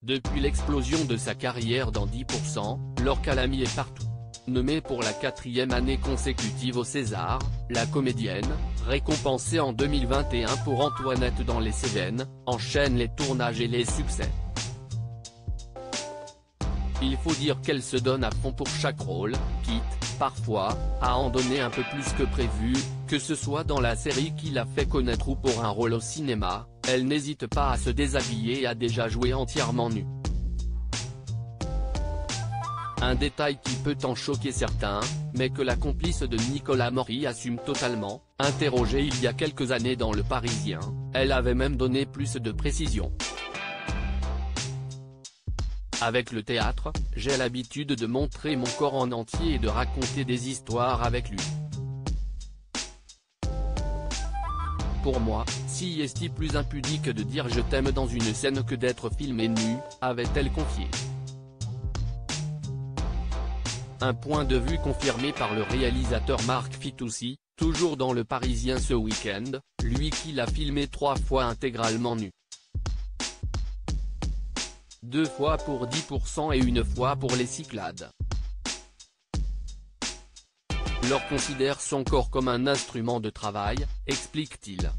Depuis l'explosion de sa carrière dans 10%, Laure Calamy est partout. Nommée pour la 4e année consécutive au César, la comédienne, récompensée en 2021 pour Antoinette dans les Cévennes, enchaîne les tournages et les succès. Il faut dire qu'elle se donne à fond pour chaque rôle, quitte, parfois, à en donner un peu plus que prévu, que ce soit dans la série qui l'a fait connaître ou pour un rôle au cinéma, elle n'hésite pas à se déshabiller et à déjà jouer entièrement nue. Un détail qui peut en choquer certains, mais que la complice de Nicolas Maury assume totalement. Interrogée il y a quelques années dans Le Parisien, elle avait même donné plus de précisions. Avec le théâtre, j'ai l'habitude de montrer mon corps en entier et de raconter des histoires avec lui. Pour moi, si est-il plus impudique de dire je t'aime dans une scène que d'être filmée nue, avait-elle confié. Un point de vue confirmé par le réalisateur Marc Fitoussi, toujours dans Le Parisien ce week-end, lui qui l'a filmé 3 fois intégralement nu. 2 fois pour 10% et 1 fois pour les Cyclades. Laure considère son corps comme un instrument de travail, explique-t-il.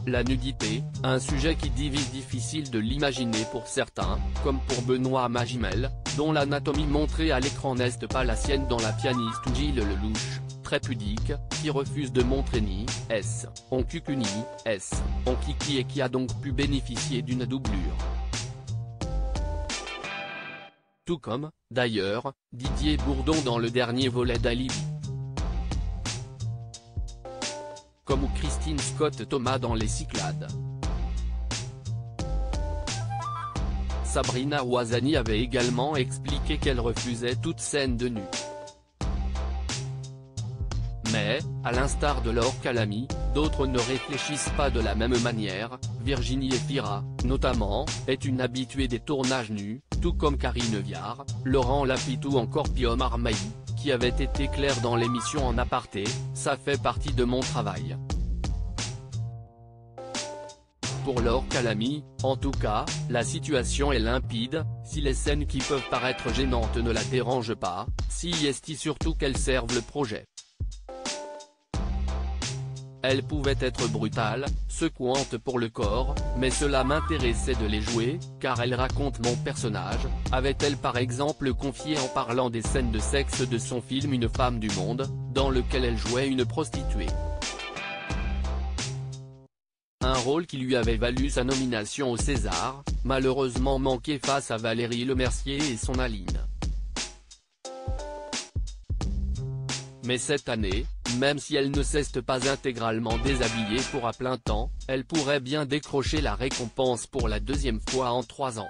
La nudité, un sujet qui divise, difficile de l'imaginer pour certains, comme pour Benoît Magimel, dont l'anatomie montrée à l'écran n'est pas la sienne dans La pianiste ou Gilles Lelouch, très pudique, qui refuse de montrer ni son cul ni son kiki et qui a donc pu bénéficier d'une doublure. Tout comme, d'ailleurs, Didier Bourdon dans le dernier volet d'Alibi. Comme ou Christine Scott Thomas dans Les Cyclades. Sabrina Ouazani avait également expliqué qu'elle refusait toute scène de nu. Mais, à l'instar de Laure Calamy, d'autres ne réfléchissent pas de la même manière. Virginie Efira, notamment, est une habituée des tournages nus, tout comme Karine Viard, Laurent Lafitte ou encore Pio Marmaille, qui avait été clair dans l'émission En aparté, ça fait partie de mon travail. Pour Laure Calamy, en tout cas, la situation est limpide, si les scènes qui peuvent paraître gênantes ne la dérangent pas, si est surtout qu'elles servent le projet. Elles pouvaient être brutales, secouantes pour le corps, mais cela m'intéressait de les jouer, car elles racontent mon personnage, avait-elle par exemple confié en parlant des scènes de sexe de son film Une femme du monde, dans lequel elle jouait une prostituée. Un rôle qui lui avait valu sa nomination au César, malheureusement manqué face à Valérie Lemercier et son Aline. Mais cette année, même si elle ne s'est pas intégralement déshabillée pour à plein temps, elle pourrait bien décrocher la récompense pour la 2e fois en 3 ans.